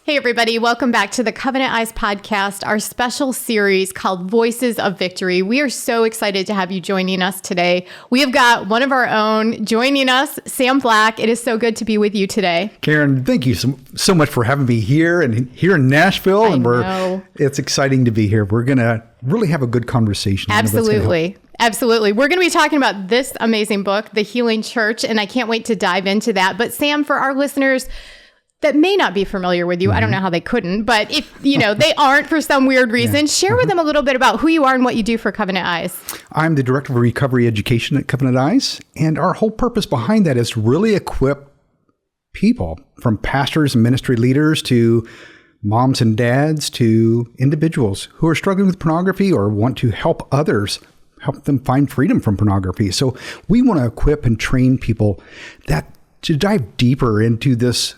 Hey, everybody. Welcome back to the Covenant Eyes podcast, our special series called Voices of Victory. We are so excited to have you joining us today. We have got one of our own joining us, Sam Black. It is so good to be with you today. Karen, thank you so much for having me here and here in Nashville. It's exciting to be here. We're going to really have a good conversation. Absolutely. Absolutely. We're going to be talking about this amazing book, The Healing Church, and I can't wait to dive into that. But Sam, for our listeners that may not be familiar with you, I don't know how they couldn't, but if they aren't for some weird reason, share with them a little bit about who you are and what you do for Covenant Eyes. I'm the Director of Recovery Education at Covenant Eyes, and our whole purpose behind that is to really equip people, from pastors and ministry leaders to moms and dads to individuals who are struggling with pornography or want to help others, help them find freedom from pornography. So we want to equip and train people to dive deeper into this,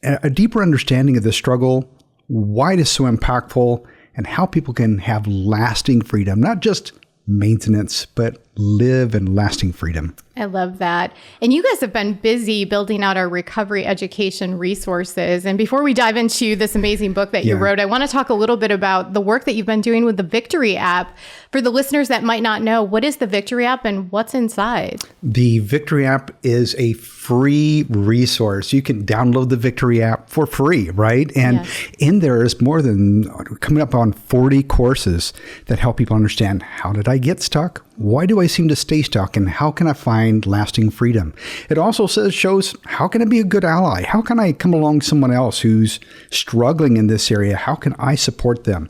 a deeper understanding of the struggle, why it is so impactful, and how people can have lasting freedom, not just maintenance, but live in lasting freedom. I love that. And you guys have been busy building out our recovery education resources. And before we dive into this amazing book that you wrote, I want to talk a little bit about the work that you've been doing with the Victory app. For the listeners that might not know, what is the Victory app and what's inside? The Victory app is a free resource. You can download the Victory app for free, right? And in there is more than coming up on 40 courses that help people understand, how did I get stuck? Why do I seem to stay stuck? And how can I find lasting freedom? It also shows how can I be a good ally? How can I come along someone else who's struggling in this area? How can I support them?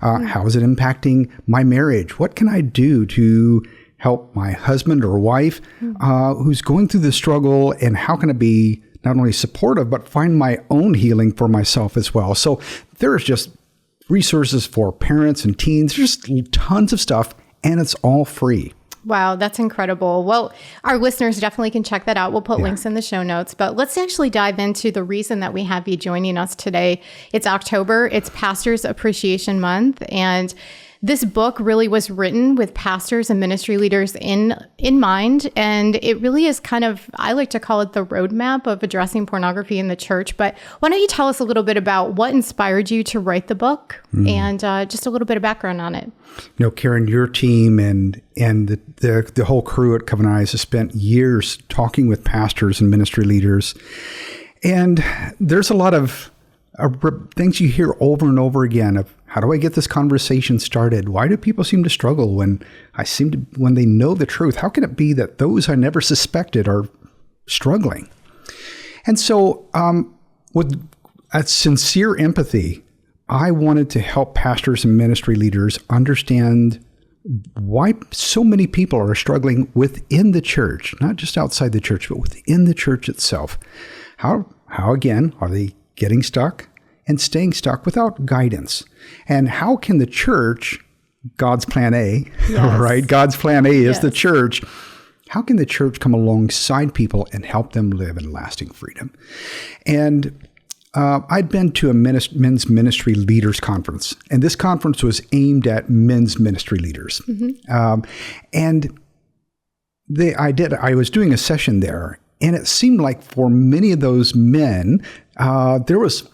How is it impacting my marriage? What can I do to help my husband or wife who's going through this struggle? And how can I be not only supportive, but find my own healing for myself as well? So there's just resources for parents and teens. There's just tons of stuff. And it's all free. Wow, that's incredible. Well, our listeners definitely can check that out. We'll put links in the show notes. But let's actually dive into the reason that we have you joining us today. It's October. It's Pastors Appreciation Month. And this book really was written with pastors and ministry leaders in mind. And it really is kind of, I like to call it the roadmap of addressing pornography in the church. But why don't you tell us a little bit about what inspired you to write the book and just a little bit of background on it? Karen, your team and the whole crew at Covenant Eyes has spent years talking with pastors and ministry leaders. And there's a lot of things you hear over and over again of, how do I get this conversation started? Why do people seem to struggle when they know the truth? How can it be that those I never suspected are struggling? And so with a sincere empathy, I wanted to help pastors and ministry leaders understand why so many people are struggling within the church, not just outside the church, but within the church itself. How again, are they getting stuck and staying stuck without guidance? And how can the church, God's plan A, right? God's plan A is the church. How can the church come alongside people and help them live in lasting freedom? And I'd been to a men's ministry leaders conference, and this conference was aimed at men's ministry leaders. And I was doing a session there, and it seemed like for many of those men, there was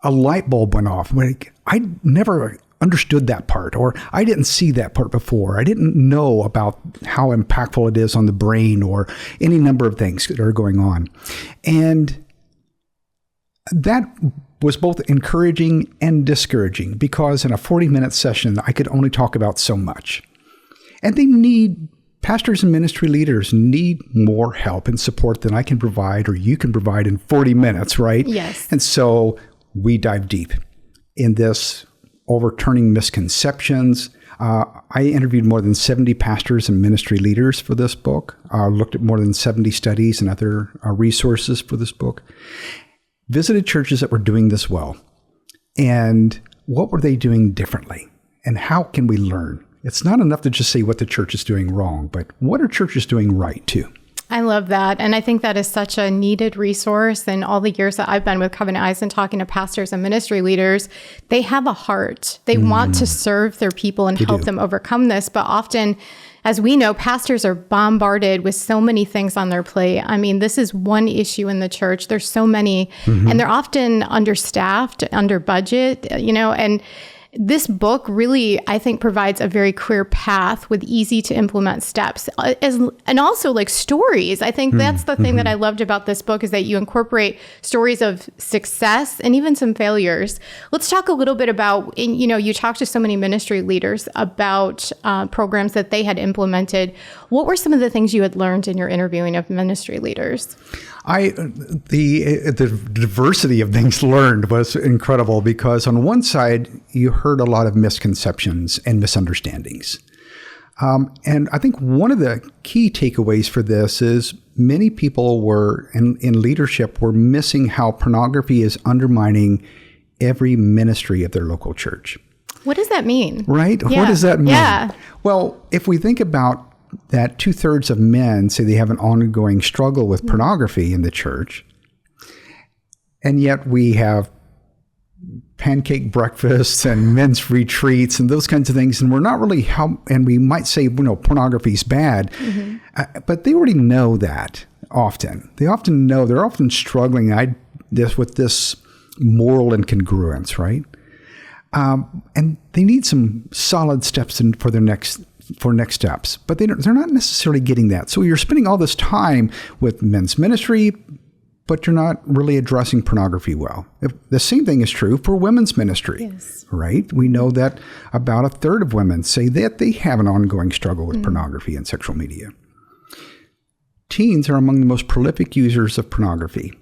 a light bulb went off. I never understood that part, or I didn't see that part before. I didn't know about how impactful it is on the brain or any number of things that are going on. And that was both encouraging and discouraging, because in a 40-minute session, I could only talk about so much. And pastors and ministry leaders need more help and support than I can provide or you can provide in 40 minutes, right? Yes. And so we dive deep in this, overturning misconceptions. I interviewed more than 70 pastors and ministry leaders for this book, looked at more than 70 studies and other resources for this book, visited churches that were doing this well, and what were they doing differently, and how can we learn? It's not enough to just say what the church is doing wrong, but what are churches doing right too? I love that. And I think that is such a needed resource. And all the years that I've been with Covenant Eyes and talking to pastors and ministry leaders, they have a heart. They want to serve their people and help them overcome this. But often as we know, pastors are bombarded with so many things on their plate. I mean, this is one issue in the church. There's so many, and they're often understaffed, under budget, and this book really, I think, provides a very clear path with easy to implement steps, and also like stories. I think that's the thing that I loved about this book, is that you incorporate stories of success and even some failures. Let's talk a little bit about, you talked to so many ministry leaders about programs that they had implemented. What were some of the things you had learned in your interviewing of ministry leaders? The diversity of things learned was incredible, because on one side, you heard a lot of misconceptions and misunderstandings. And I think one of the key takeaways for this is many people in leadership were missing how pornography is undermining every ministry of their local church. What does that mean? Right? Yeah. What does that mean? Yeah. Well, if we think about that 2/3 of men say they have an ongoing struggle with pornography in the church, and yet we have pancake breakfasts and men's retreats and those kinds of things, and we're not really and we might say, pornography is bad, but they already know that often. They often know, they're often struggling with this moral incongruence, right? And they need some solid steps for next steps, but they're not necessarily getting that. So you're spending all this time with men's ministry, but you're not really addressing pornography well. The same thing is true for women's ministry, right? We know that about 1/3 of women say that they have an ongoing struggle with pornography and sexual media. Teens are among the most prolific users of pornography.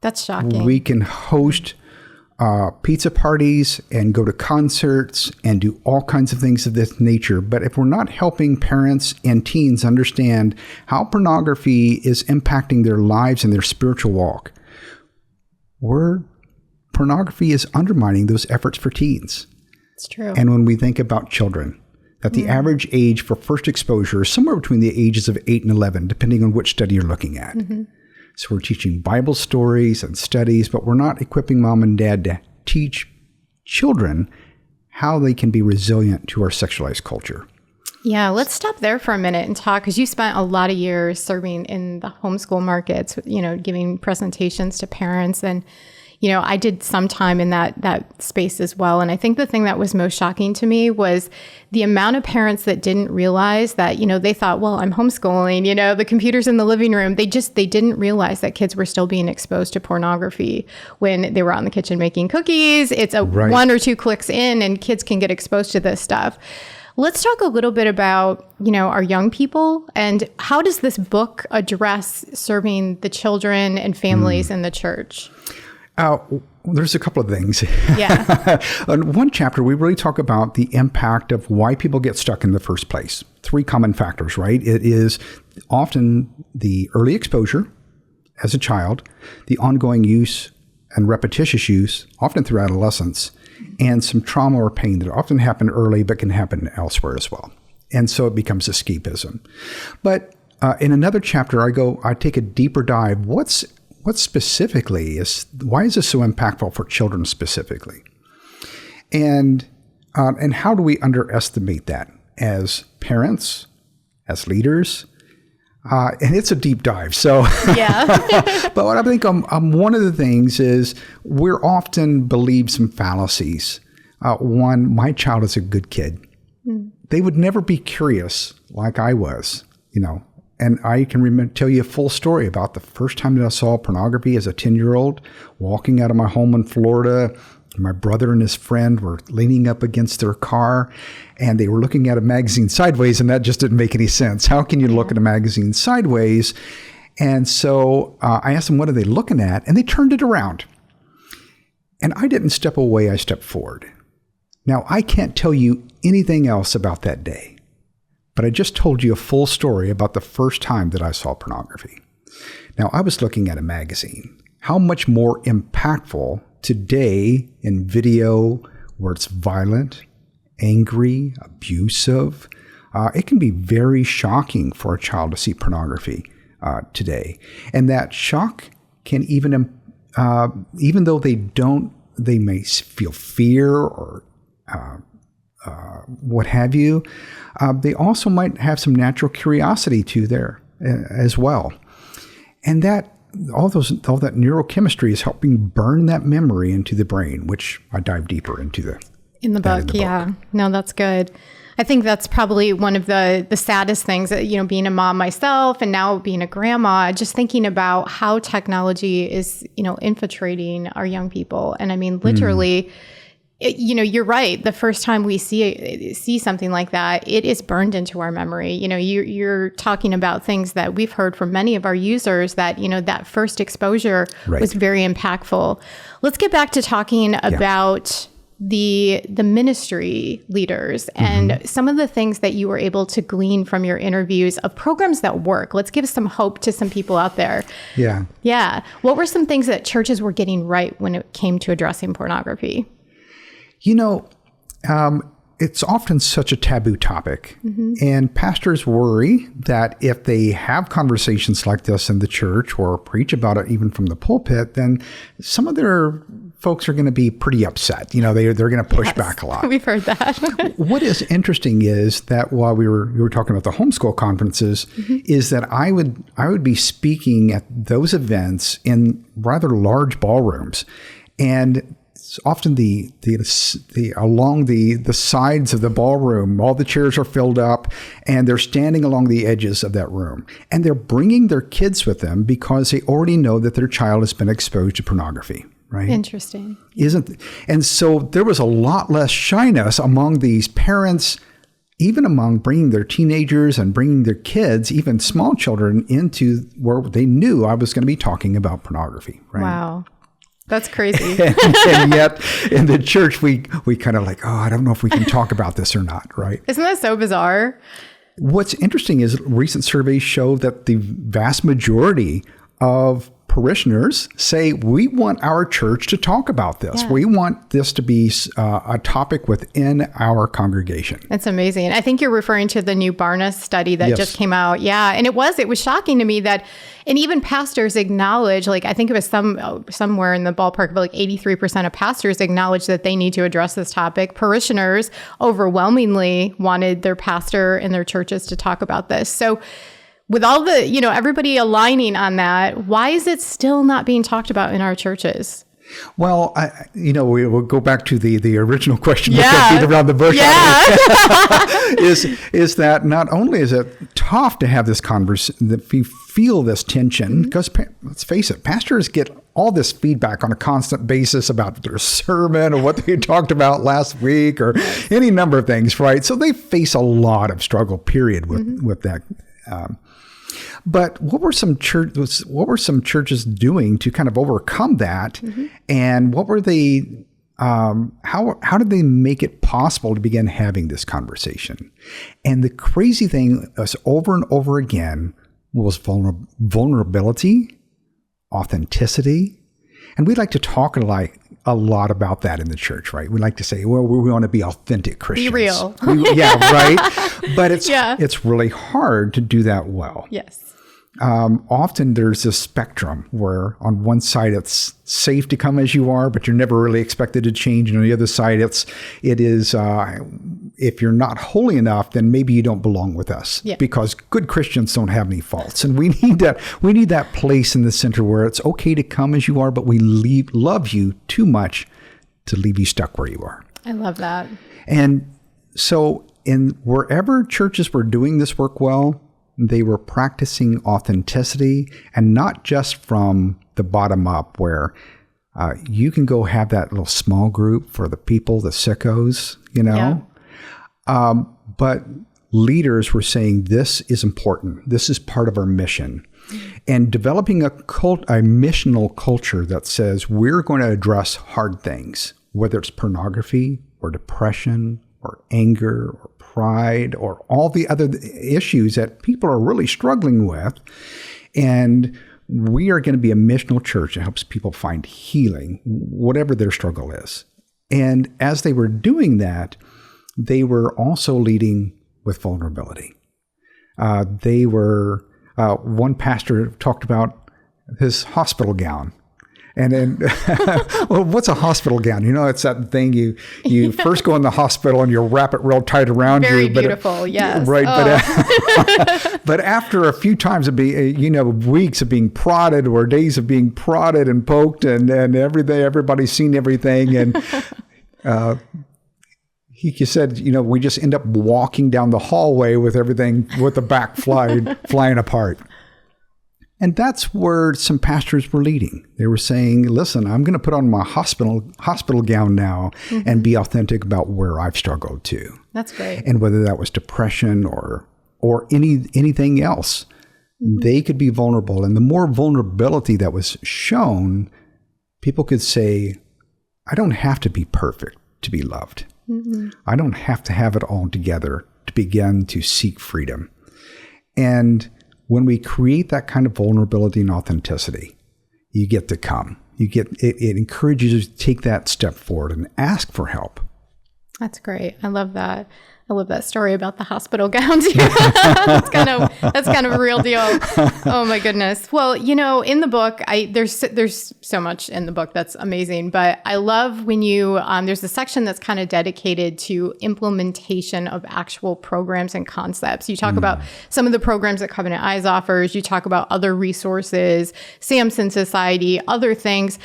That's shocking. We can host pizza parties and go to concerts and do all kinds of things of this nature. But if we're not helping parents and teens understand how pornography is impacting their lives and their spiritual walk, pornography is undermining those efforts for teens. It's true. And when we think about children, that the average age for first exposure is somewhere between the ages of 8 and 11, depending on which study you're looking at. So we're teaching Bible stories and studies, but we're not equipping mom and dad to teach children how they can be resilient to our sexualized culture. Yeah, let's stop there for a minute and talk, because you spent a lot of years serving in the homeschool markets, giving presentations to parents. And, I did some time in that space as well. And I think the thing that was most shocking to me was the amount of parents that didn't realize that, they thought, well, I'm homeschooling, the computer's in the living room. They didn't realize that kids were still being exposed to pornography when they were out in the kitchen making cookies. It's one or two clicks in and kids can get exposed to this stuff. Let's talk a little bit about, our young people, and how does this book address serving the children and families in the church? There's a couple of things. Yeah. In one chapter, we really talk about the impact of why people get stuck in the first place. 3 common factors, right? It is often the early exposure as a child, the ongoing use and repetitious use, often through adolescence, and some trauma or pain that often happen early but can happen elsewhere as well. And so it becomes escapism. But in another chapter, I take a deeper dive. What specifically why is this so impactful for children specifically? And how do we underestimate that as parents, as leaders? And it's a deep dive. So, yeah. But what I think one of the things is we're often believe some fallacies. One, my child is a good kid. They would never be curious like I was, And I can tell you a full story about the first time that I saw pornography as a 10-year-old, walking out of my home in Florida. My brother and his friend were leaning up against their car, and they were looking at a magazine sideways, and that just didn't make any sense. How can you look at a magazine sideways? And so I asked them, what are they looking at? And they turned it around. And I didn't step away, I stepped forward. Now, I can't tell you anything else about that day. But I just told you a full story about the first time that I saw pornography. Now, I was looking at a magazine. How much more impactful today in video where it's violent, angry, abusive. It can be very shocking for a child to see pornography today. And that shock can even though they may feel fear or what have you. They also might have some natural curiosity too there as well. And that all that neurochemistry is helping burn that memory into the brain, which I dive deeper into in the book. Yeah. No, that's good. I think that's probably one of the saddest things, being a mom myself and now being a grandma, just thinking about how technology is, infiltrating our young people. And I mean, literally, you're right. The first time we see something like that, it is burned into our memory. You're talking about things that we've heard from many of our users that, that first exposure was very impactful. Let's get back to talking about the ministry leaders and some of the things that you were able to glean from your interviews of programs that work. Let's give some hope to some people out there. Yeah. What were some things that churches were getting right when it came to addressing pornography? It's often such a taboo topic, and pastors worry that if they have conversations like this in the church or preach about it even from the pulpit, then some of their folks are going to be pretty upset. They're going to push back a lot. We've heard that. What is interesting is that while we were talking about the homeschool conferences, is that I would be speaking at those events in rather large ballrooms, and often along the sides of the ballroom, all the chairs are filled up, and they're standing along the edges of that room, and they're bringing their kids with them because they already know that their child has been exposed to pornography. Right? Interesting. And so there was a lot less shyness among these parents, even among bringing their teenagers and bringing their kids, even small children, into where they knew I was going to be talking about pornography. Right? Wow. That's crazy. and yet in the church, we kind of I don't know if we can talk about this or not, right? Isn't that so bizarre? What's interesting is recent surveys show that the vast majority of parishioners say, we want our church to talk about this. Yeah. We want this to be a topic within our congregation. That's amazing. I think you're referring to the new Barna study that just came out. Yeah. And it was shocking to me that, and even pastors acknowledge, I think it was somewhere in the ballpark of 83% of pastors acknowledge that they need to address this topic. Parishioners overwhelmingly wanted their pastor and their churches to talk about this. So with all the, everybody aligning on that, why is it still not being talked about in our churches? Well, we will go back to the original question. Beat around the bush. Is that not only is it tough to have this conversation, that we feel this tension, because let's face it, pastors get all this feedback on a constant basis about their sermon or what they talked about last week or any number of things, right? So they face a lot of struggle, period, with that. But what were some churches doing to kind of overcome that? And what were they? How did they make it possible to begin having this conversation? And the crazy thing was, over and over again, was vulnerability, authenticity, and we'd like to talk a lot about that in the church, right? We like to say, well, we want to be authentic Christians. Be real. Right? But it's really hard to do that well. Yes. Often there's this spectrum where on one side it's safe to come as you are, but you're never really expected to change. And on the other side, it is if you're not holy enough, then maybe you don't belong with us, because good Christians don't have any faults. And we need that place in the center where it's okay to come as you are, but we love you too much to leave you stuck where you are. I love that. And so wherever churches were doing this work well, they were practicing authenticity, and not just from the bottom up where you can go have that little small group for the people, the sickos, but leaders were saying, this is important. This is part of our mission. And developing a missional culture that says we're going to address hard things, whether it's pornography or depression or anger or pride or all the other issues that people are really struggling with. And we are going to be a missional church that helps people find healing, whatever their struggle is. And as they were doing that, they were also leading with vulnerability. One pastor talked about his hospital gown. And then, well, what's a hospital gown? You know, it's that thing you first go in the hospital and you wrap it real tight around Very you. Beautiful, yes. Right, but after a few times of weeks of being prodded or days of being prodded and poked and everything, everybody's seen everything. And he said, we just end up walking down the hallway with everything, with the back flying apart. And that's where some pastors were leading. They were saying, listen, I'm going to put on my hospital gown now and be authentic about where I've struggled too. That's great. And whether that was depression or anything else, they could be vulnerable. And the more vulnerability that was shown, people could say, I don't have to be perfect to be loved. I don't have to have it all together to begin to seek freedom. And when we create that kind of vulnerability and authenticity, you get to come. It encourages you to take that step forward and ask for help. That's great. I love that. I love that story about the hospital gowns. That's kind of a real deal. Oh my goodness. Well, in the book, there's so much in the book that's amazing, but I love when there's a section that's kind of dedicated to implementation of actual programs and concepts. You talk about some of the programs that Covenant Eyes offers. You talk about other resources, Samson Society, other things.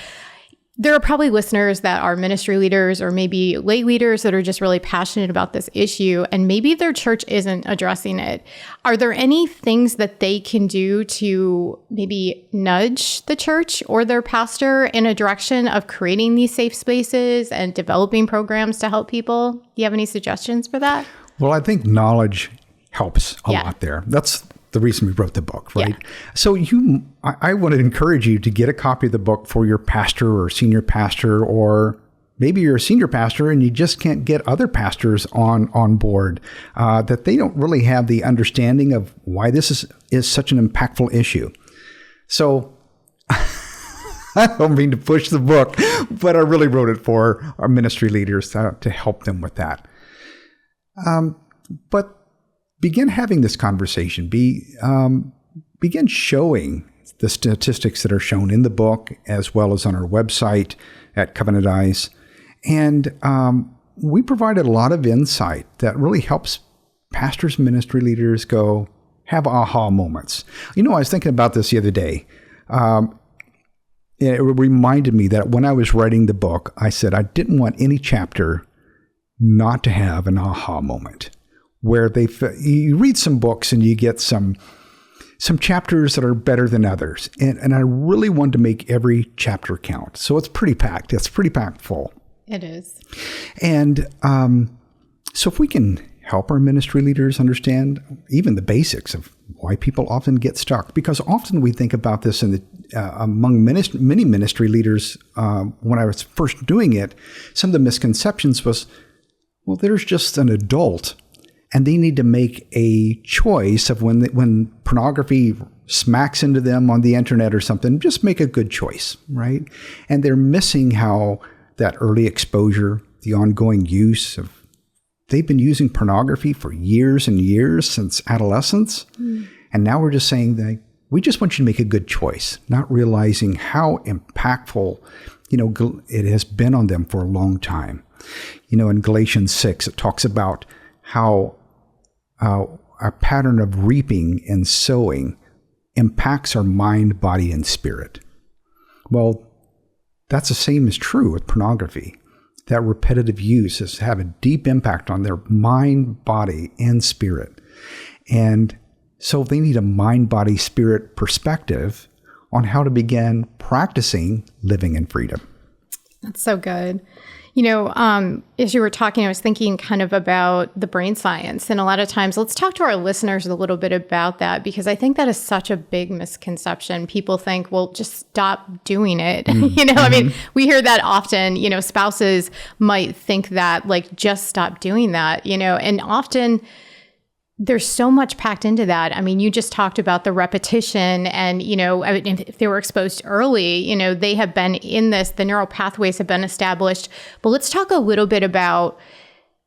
There are probably listeners that are ministry leaders or maybe lay leaders that are just really passionate about this issue, and maybe their church isn't addressing it. Are there any things that they can do to maybe nudge the church or their pastor in a direction of creating these safe spaces and developing programs to help people? Do you have any suggestions for that? Well, I think knowledge helps a lot there. That's the reason we wrote the book, right? Yeah. So I want to encourage you to get a copy of the book for your pastor or senior pastor, or maybe you're a senior pastor and you just can't get other pastors on board, that they don't really have the understanding of why this is such an impactful issue. So I don't mean to push the book, but I really wrote it for our ministry leaders to help them with that. But begin having this conversation. Begin showing the statistics that are shown in the book, as well as on our website at Covenant Eyes. And we provided a lot of insight that really helps pastors, ministry leaders have aha moments. I was thinking about this the other day. It reminded me that when I was writing the book, I said I didn't want any chapter not to have an aha moment, where you read some books and you get some chapters that are better than others. And I really wanted to make every chapter count. So it's pretty packed. It's pretty packed full. It is. And so if we can help our ministry leaders understand even the basics of why people often get stuck, because often we think about this among many ministry leaders. When I was first doing it, some of the misconceptions was, well, there's just an adult and they need to make a choice of when pornography smacks into them on the internet or something, just make a good choice, right? And they're missing how that early exposure, the ongoing use of, they've been using pornography for years and years since adolescence. And now we're just saying that we just want you to make a good choice, not realizing how impactful, it has been on them for a long time. In Galatians 6, it talks about how a pattern of reaping and sowing impacts our mind, body, and spirit. Well, that's the same is true with pornography. That repetitive use has had a deep impact on their mind, body, and spirit. And so they need a mind, body, spirit perspective on how to begin practicing living in freedom. That's so good. As you were talking, I was thinking kind of about the brain science. And a lot of times, let's talk to our listeners a little bit about that, because I think that is such a big misconception. People think, well, just stop doing it. I mean, we hear that often, spouses might think that, like, just stop doing that, and often there's so much packed into that. I mean, you just talked about the repetition and, if they were exposed early, they have been in this, the neural pathways have been established. But let's talk a little bit about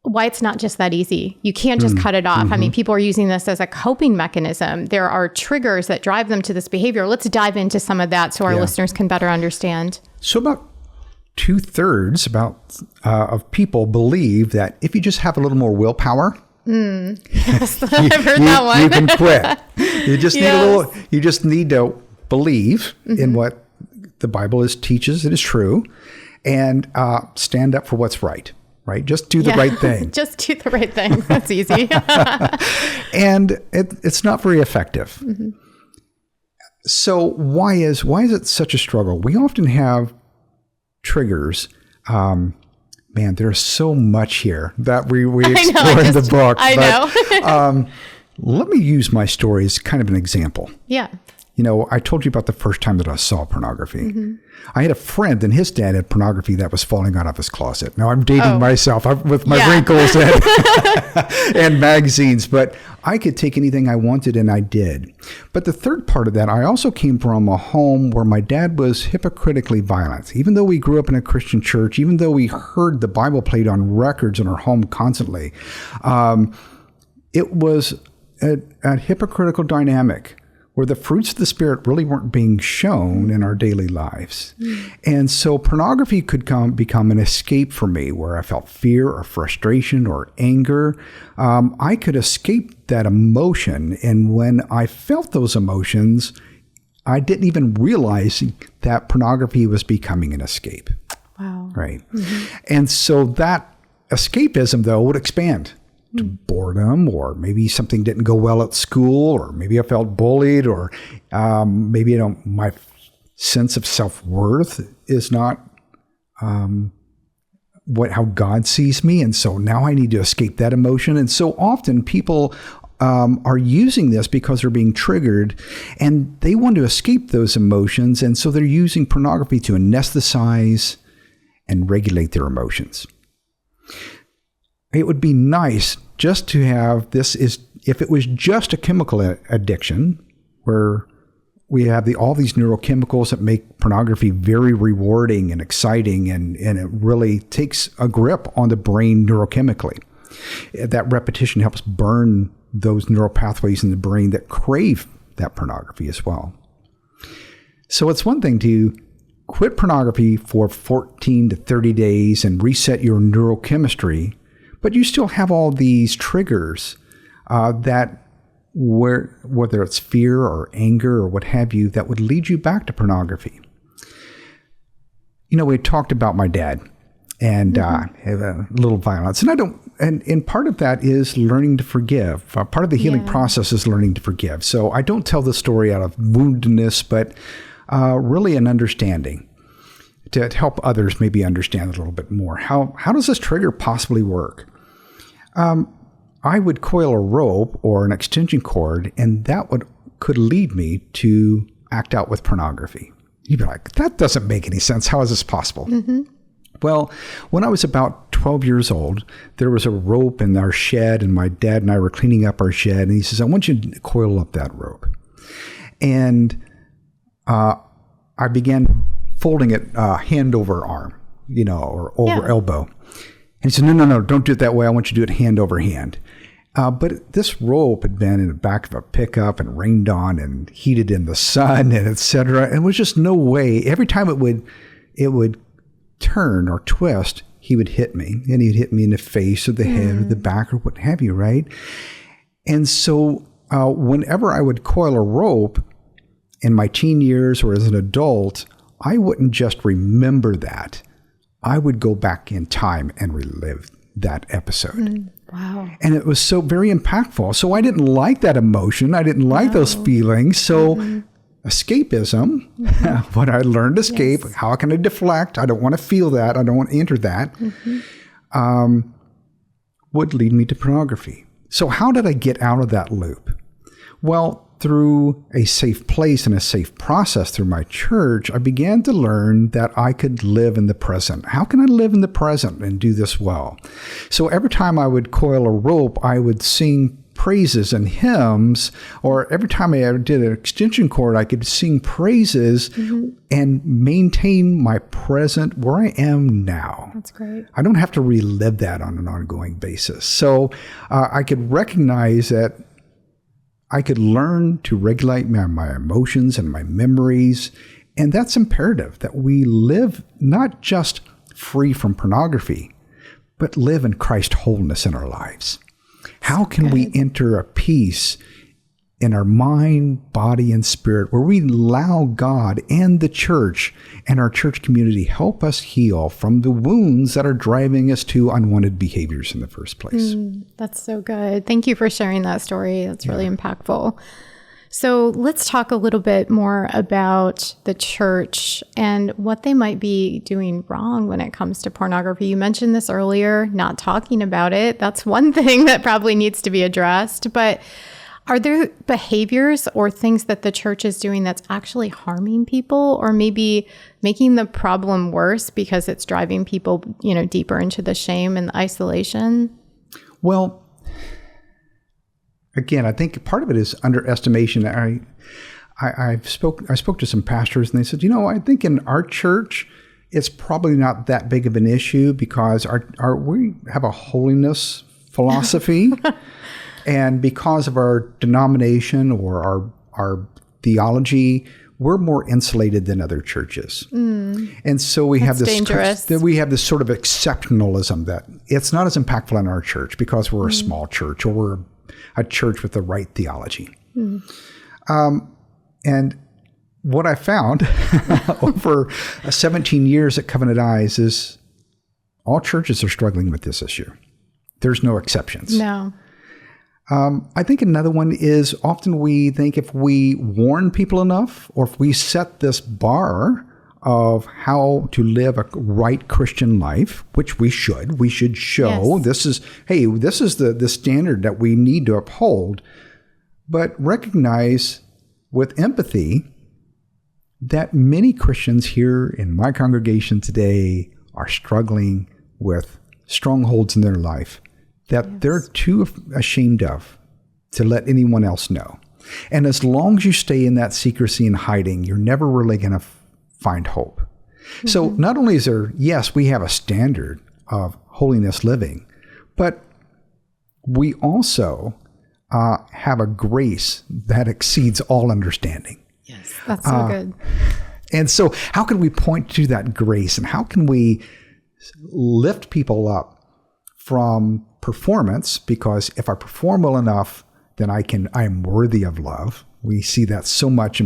why it's not just that easy. You can't just cut it off. I mean, people are using this as a coping mechanism. There are triggers that drive them to this behavior. Let's dive into some of that so our listeners can better understand. So about 2/3 of people believe that if you just have a little more willpower, Yes, I've heard that one. you can quit. You just need Yes. a little. You just need to believe in what the Bible teaches and is true, and stand up for what's right. Right, just do the right thing. Just do the right thing. That's easy. And it's not very effective. So why is it such a struggle? We often have triggers. Man, there's so much here that we explore in the book. I know. Let me use my story as kind of an example. Yeah. You know, I told you about the first time that I saw pornography. I had a friend, and his dad had pornography that was falling out of his closet. Now, I'm dating myself with my wrinkles and magazines, but I could take anything I wanted, and I did. But the third part of that, I also came from a home where my dad was hypocritically violent. Even though we grew up in a Christian church, even though we heard the Bible played on records in our home constantly, it was a hypocritical dynamic where the fruits of the Spirit really weren't being shown in our daily lives. And so pornography could become an escape for me, where I felt fear or frustration or anger. I could escape that emotion. And when I felt those emotions, I didn't even realize that pornography was becoming an escape. Wow. Right. And so that escapism, though, would expand to boredom, or maybe something didn't go well at school, or maybe I felt bullied, or maybe my sense of self-worth is not how God sees me, and so now I need to escape that emotion. And so often people are using this because they're being triggered, and they want to escape those emotions, and so they're using pornography to anesthetize and regulate their emotions. It would be nice just to have if it was just a chemical addiction, where we have all these neurochemicals that make pornography very rewarding and exciting, and it really takes a grip on the brain neurochemically. That repetition helps burn those neural pathways in the brain that crave that pornography as well. So it's one thing to quit pornography for 14 to 30 days and reset your neurochemistry, but you still have all these triggers whether it's fear or anger or what have you, that would lead you back to pornography. You know, we talked about my dad and have a little violence, and part of that is learning to forgive. Part of the healing process is learning to forgive. So I don't tell the story out of woundedness, but really an understanding, to help others maybe understand a little bit more. How does this trigger possibly work? I would coil a rope or an extension cord, and that could lead me to act out with pornography. You'd be like, that doesn't make any sense. How is this possible? Well, when I was about 12 years old, there was a rope in our shed, and my dad and I were cleaning up our shed, and he says, I want you to coil up that rope. And I began folding it hand over arm, or over elbow. And he said, no, don't do it that way. I want you to do it hand over hand. But this rope had been in the back of a pickup and rained on and heated in the sun and et cetera. And there was just no way. Every time it would turn or twist, he would hit me. And he'd hit me in the face or the head or the back or what have you, right? And so whenever I would coil a rope in my teen years or as an adult, I wouldn't just remember that. I would go back in time and relive that episode. Wow. And it was so very impactful. So I didn't like that emotion. I didn't like those feelings. So escapism, when I learned to escape, how can I deflect? I don't want to feel that. I don't want to enter that, would lead me to pornography. So how did I get out of that loop? Well, through a safe place and a safe process through my church, I began to learn that I could live in the present. How can I live in the present and do this well? So every time I would coil a rope, I would sing praises and hymns, or every time I ever did an extension cord, I could sing praises and maintain my present where I am now. That's great. I don't have to relive that on an ongoing basis. So I could recognize that I could learn to regulate my emotions and my memories And that's imperative, that we live not just free from pornography, but live in Christ's wholeness in our lives. How can we enter a peace in our mind, body, and spirit where we allow God and the church and our church community help us heal from the wounds that are driving us to unwanted behaviors in the first place? That's so good. Thank you for sharing that story. That's really impactful. So let's talk a little bit more about the church and what they might be doing wrong when it comes to pornography. You mentioned this earlier, not talking about it. That's one thing that probably needs to be addressed. But are there behaviors or things that the church is doing that's actually harming people, or maybe making the problem worse because it's driving people, deeper into the shame and the isolation? Well, again, I think part of it is underestimation. I spoke to some pastors, and they said, I think in our church, it's probably not that big of an issue because we have a holiness philosophy. And because of our denomination or our theology, we're more insulated than other churches. And so we have this sort of exceptionalism that it's not as impactful in our church because we're a small church, or we're a church with the right theology. And what I found over 17 years at Covenant Eyes is all churches are struggling with this issue. There's no exceptions. No. I think another one is often we think if we warn people enough, or if we set this bar of how to live a right Christian life, which we should show, this is the standard that we need to uphold, but recognize with empathy that many Christians here in my congregation today are struggling with strongholds in their life that they're too ashamed of to let anyone else know. And as long as you stay in that secrecy and hiding, you're never really going to find hope. So not only is there, we have a standard of holiness living, but we also have a grace that exceeds all understanding. Yes, that's so good. And so how can we point to that grace, and how can we lift people up from performance? Because if I perform well enough, then I am worthy of love. We see that so much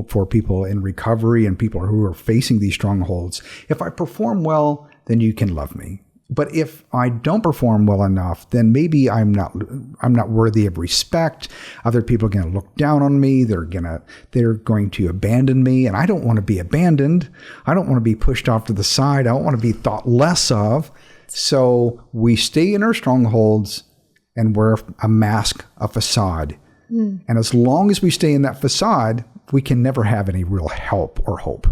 for people in recovery and people who are facing these strongholds. If I perform well, then you can love me. But if I don't perform well enough, then maybe I'm not worthy of respect. Other people are going to look down on me. They're going to abandon me, and I don't want to be abandoned. I don't want to be pushed off to the side. I don't want to be thought less of. So we stay in our strongholds and wear a mask, a facade. And as long as we stay in that facade, we can never have any real help or hope.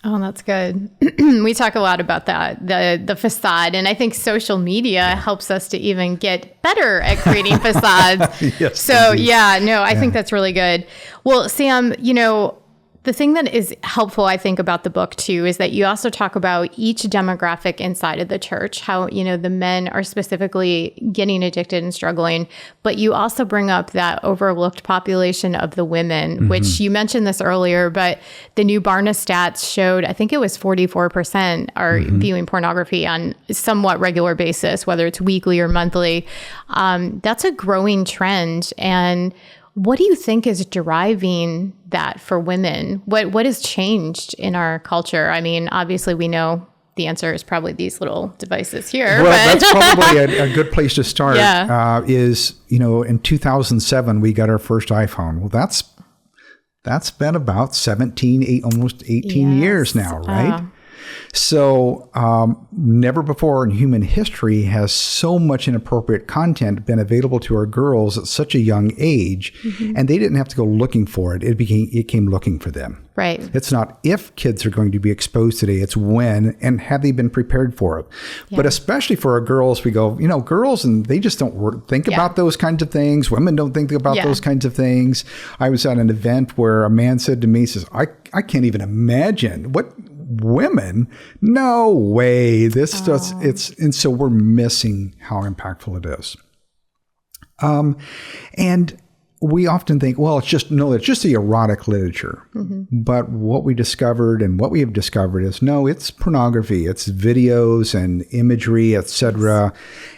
Oh, that's good. We talk a lot about that, the facade. And I think social media helps us to even get better at creating facades. I think that's really good. Well, Sam, the thing that is helpful, I think, about the book, too, is that you also talk about each demographic inside of the church, how, the men are specifically getting addicted and struggling. But you also bring up that overlooked population of the women, which you mentioned this earlier, but the new Barna stats showed, I think it was 44% are viewing pornography on a somewhat regular basis, whether it's weekly or monthly. That's a growing trend. And what do you think is driving that for women? What has changed in our culture? I mean, obviously we know the answer is probably these little devices here. Well, that's probably a good place to start. In 2007, we got our first iPhone. Well, that's been about almost 18 years now, right? So never before in human history has so much inappropriate content been available to our girls at such a young age, and they didn't have to go looking for it. It came looking for them. Right. It's not if kids are going to be exposed today, it's when, and have they been prepared for it. Yeah. But especially for our girls, we go, girls, and they just don't think about those kinds of things. Women don't think about those kinds of things. I was at an event where a man said to me, I can't even imagine what women, no way. And so we're missing how impactful it is. And we often think, well, it's just the erotic literature. But what we discovered and what we have discovered is, no, it's pornography. It's videos and imagery, etc.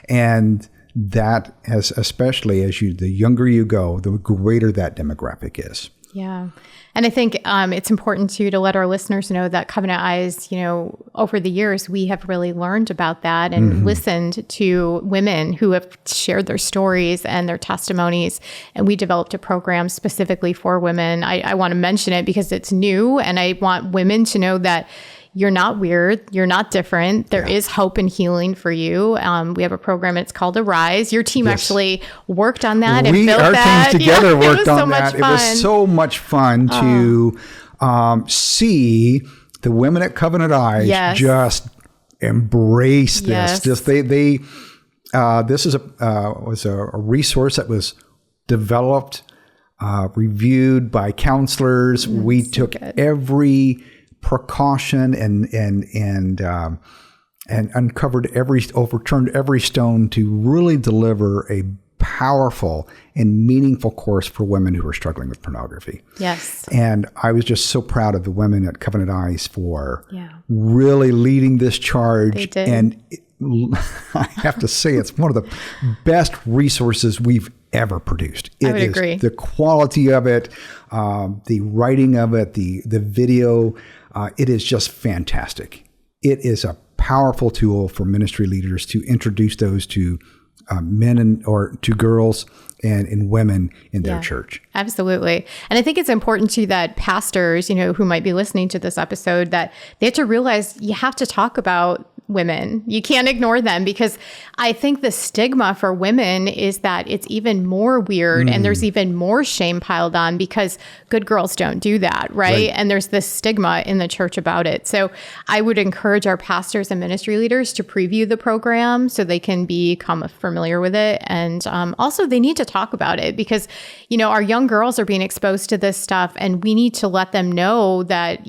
And that, especially as the younger you go, the greater that demographic is. Yeah. And I think it's important to let our listeners know that Covenant Eyes, over the years, we have really learned about that and listened to women who have shared their stories and their testimonies. And we developed a program specifically for women. I want to mention it because it's new, and I want women to know that you're not weird. You're not different. There is hope and healing for you. We have a program. It's called Arise. Your team actually worked on that and built that. Our team together worked on that. It was so much fun to see the women at Covenant Eyes just embrace this. Just this was a resource that was developed, reviewed by counselors. We took every precaution and overturned every stone to really deliver a powerful and meaningful course for women who are struggling with pornography. Yes. And I was just so proud of the women at Covenant Eyes for really leading this charge. They did. And I have to say, it's one of the best resources we've ever produced. I would agree. The quality of it, the writing of it, the video, it is just fantastic. It is a powerful tool for ministry leaders to introduce those to men or to girls and women in their church. Absolutely. And I think it's important too that pastors, who might be listening to this episode, that they have to realize you have to talk about women. You can't ignore them, because I think the stigma for women is that it's even more weird and there's even more shame piled on because good girls don't do that, right? And there's this stigma in the church about it. So I would encourage our pastors and ministry leaders to preview the program so they can become familiar with it. And also they need to talk about it because, our young girls are being exposed to this stuff, and we need to let them know that,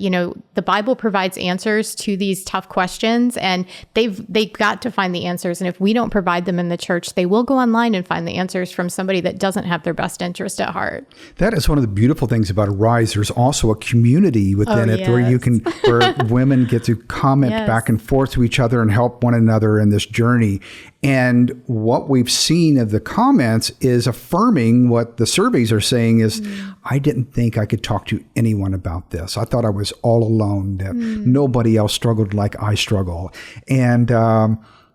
the Bible provides answers to these tough questions, and they've got to find the answers. And if we don't provide them in the church, they will go online and find the answers from somebody that doesn't have their best interest at heart. That is one of the beautiful things about Arise. There's also a community within it where women get to comment back and forth to each other and help one another in this journey. And what we've seen of the comments is affirming what the surveys are saying is, I didn't think I could talk to anyone about this. I thought I was all alone, that nobody else struggled like I struggle. And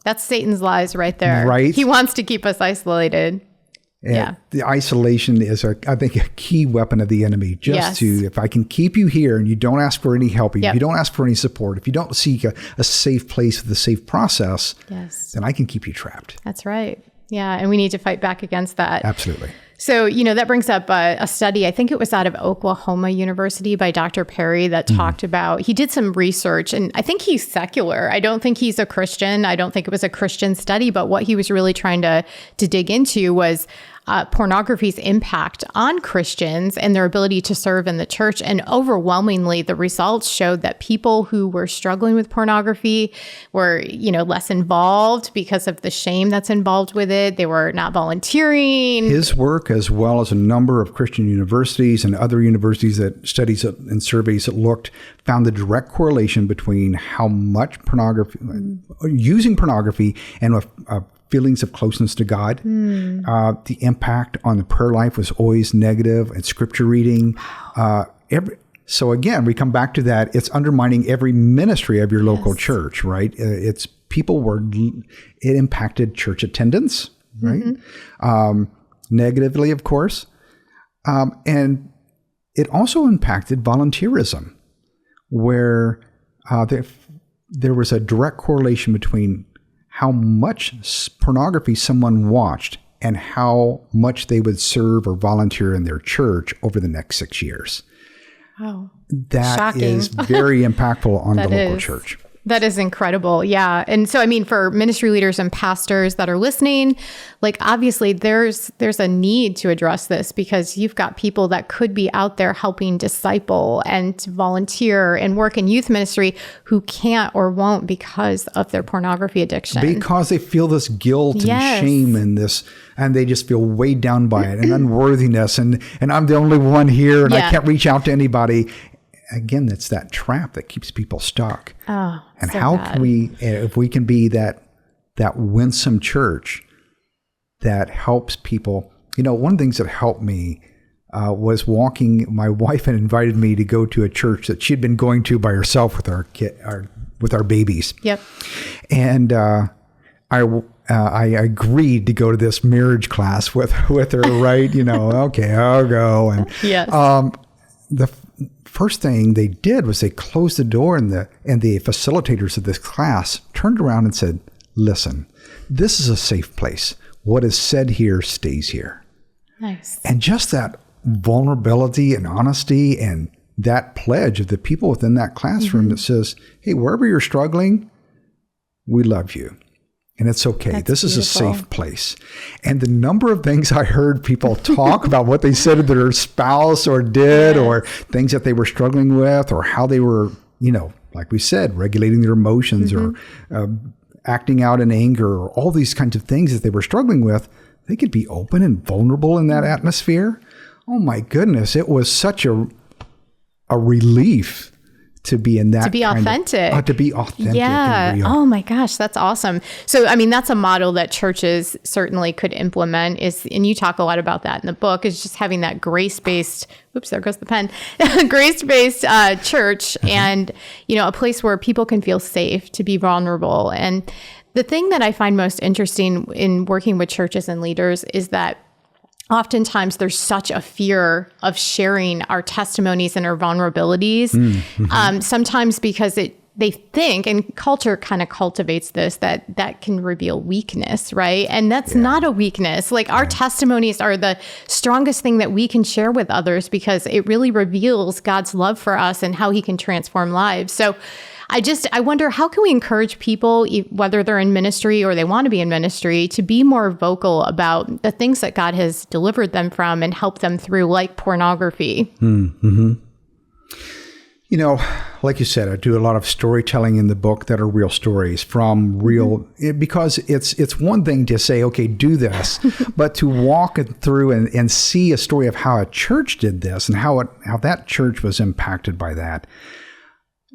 that's Satan's lies right there. Right. He wants to keep us isolated. And the isolation is, I think, a key weapon of the enemy. If I can keep you here and you don't ask for any help, if you don't ask for any support, if you don't seek a safe place with a safe process, then I can keep you trapped. That's right. Yeah. And we need to fight back against that. Absolutely. So, that brings up a study, I think it was out of Oklahoma University by Dr. Perry that talked about, he did some research, and I think he's secular. I don't think he's a Christian. I don't think it was a Christian study, but what he was really trying to dig into was pornography's impact on Christians and their ability to serve in the church. And overwhelmingly, the results showed that people who were struggling with pornography were, less involved because of the shame that's involved with it. They were not volunteering. His work, as well as a number of Christian universities and other universities that studies and surveys that looked, found the direct correlation between how much pornography, using pornography, and feelings of closeness to God. The impact on the prayer life was always negative, and scripture reading. So again, we come back to that. It's undermining every ministry of your local church, right? It impacted church attendance, right? Negatively, of course. And it also impacted volunteerism, where there was a direct correlation between how much pornography someone watched and how much they would serve or volunteer in their church over the next 6 years. Wow. That Shocking. is very impactful on the local church. That is incredible. Yeah. And so, I mean, for ministry leaders and pastors that are listening, like obviously there's a need to address this because you've got people that could be out there helping disciple and volunteer and work in youth ministry who can't or won't because of their pornography addiction. Because they feel this guilt and shame and they just feel weighed down by it and unworthiness and I'm the only one here and I can't reach out to anybody. Again, it's that trap that keeps people stuck. Oh, and so how bad. can we, if we can be that winsome church that helps people? You know, one of the things that helped me was walking. My wife had invited me to go to a church that she'd been going to by herself with with our babies. Yep. And I agreed to go to this marriage class with her. Right? You know, okay, I'll go. And yes. The first thing they did was they closed the door, and the facilitators of this class turned around and said, "Listen, this is a safe place. What is said here stays here." Nice. And just that vulnerability and honesty and that pledge of the people within that classroom that says, "Hey, wherever you're struggling, we love you. And it's okay. This is a safe place." And the number of things I heard people talk about what they said to their spouse or did, or things that they were struggling with, or how they were, you know, like we said, regulating their emotions or acting out in anger, or all these kinds of things that they were struggling with, they could be open and vulnerable in that atmosphere. Oh my goodness. It was such a relief to be in that. To be authentic. To be authentic. Yeah. And real. Oh my gosh, that's awesome. So, I mean, that's a model that churches certainly could implement and you talk a lot about that in the book, is just having that grace-based, oops, there goes the pen, grace-based church and, you know, a place where people can feel safe to be vulnerable. And the thing that I find most interesting in working with churches and leaders is that oftentimes there's such a fear of sharing our testimonies and our vulnerabilities. Sometimes because they think, and culture kind of cultivates this, that can reveal weakness, right? And that's not a weakness. Like our testimonies are the strongest thing that we can share with others because it really reveals God's love for us and how he can transform lives. So I wonder, how can we encourage people, whether they're in ministry or they want to be in ministry, to be more vocal about the things that God has delivered them from and help them through, like pornography? Mm-hmm. You know, like you said, I do a lot of storytelling in the book that are real stories from real, because it's one thing to say, okay, do this, but to walk it through and see a story of how a church did this and how that church was impacted by that,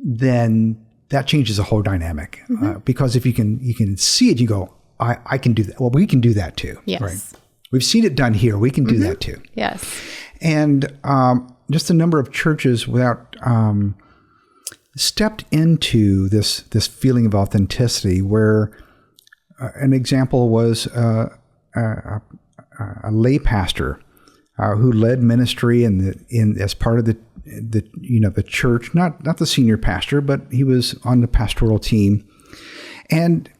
then that changes the whole dynamic. Because if you can see it, you go, I can do that. Well, we can do that too. Yes. Right? We've seen it done here. We can do that too. Yes. And just a number of churches without stepped into this feeling of authenticity, where an example was a lay pastor who led ministry as part of the church, not the senior pastor, but he was on the pastoral team, and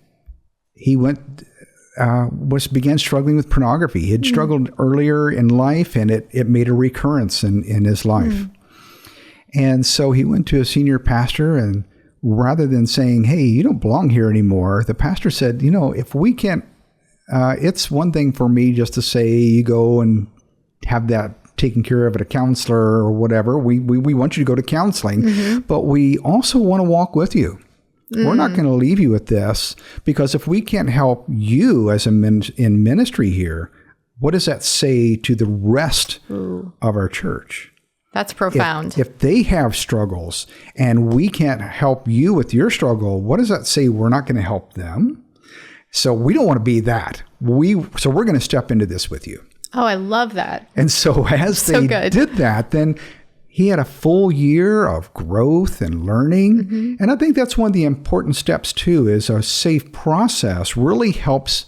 he began struggling with pornography. He had struggled earlier in life, and it made a recurrence in his life. And so he went to a senior pastor, and rather than saying, "Hey, you don't belong here anymore," the pastor said, "If we can't, it's one thing for me just to say you go and have that taken care of at a counselor or whatever. We want you to go to counseling, but we also want to walk with you. We're not going to leave you with this, because if we can't help you as in ministry here, what does that say to the rest of our church?" That's profound. If they have struggles and we can't help you with your struggle, what does that say? We're not going to help them. So we don't want to be that. So we're going to step into this with you. Oh, I love that. And so as they did that, then he had a full year of growth and learning. And I think that's one of the important steps too, is a safe process really helps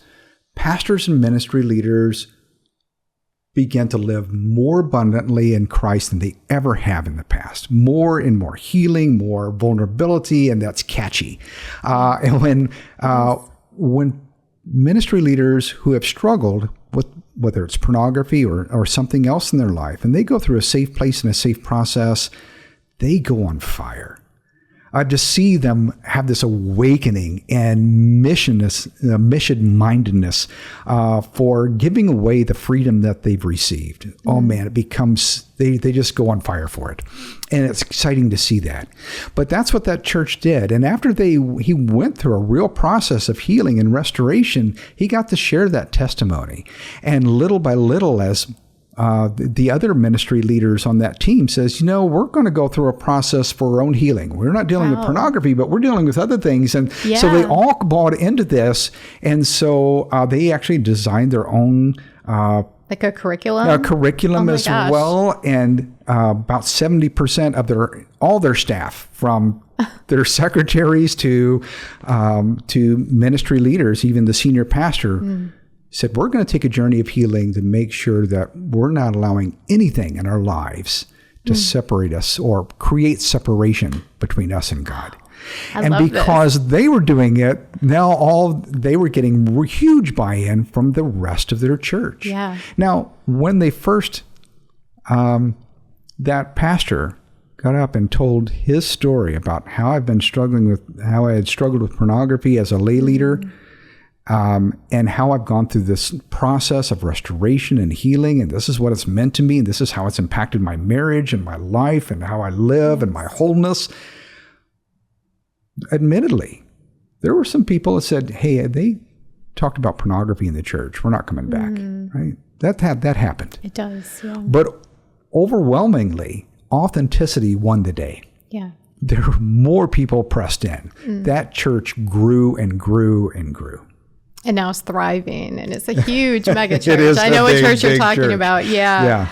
pastors and ministry leaders begin to live more abundantly in Christ than they ever have in the past. More and more healing, more vulnerability, and that's catchy. And when ministry leaders who have struggled with whether it's pornography or something else in their life, and they go through a safe place and a safe process, they go on fire. to see them have this awakening and mission-mindedness for giving away the freedom that they've received. Oh man, it becomes, they just go on fire for it. And it's exciting to see that. But that's what that church did. And after he went through a real process of healing and restoration, he got to share that testimony. And little by little, as the other ministry leaders on that team says, we're going to go through a process for our own healing. We're not dealing with pornography, but we're dealing with other things. And so they all bought into this. And so they actually designed their own like a curriculum? Curriculum as well. And about 70% of all their staff, from their secretaries to ministry leaders, even the senior pastor, said, we're going to take a journey of healing to make sure that we're not allowing anything in our lives to separate us or create separation between us and God. And because they were doing it, now they were getting huge buy-in from the rest of their church. Yeah. Now, when they first, that pastor got up and told his story about how I had struggled with pornography as a lay leader, and how I've gone through this process of restoration and healing, and this is what it's meant to me, and this is how it's impacted my marriage and my life and how I live and my wholeness. Admittedly, there were some people that said, hey, they talked about pornography in the church. We're not coming back, right? That happened. It does, yeah. But overwhelmingly, authenticity won the day. Yeah. There were more people pressed in. That church grew and grew and grew. And now it's thriving, and it's a huge mega church. I know what church you're talking about. Yeah.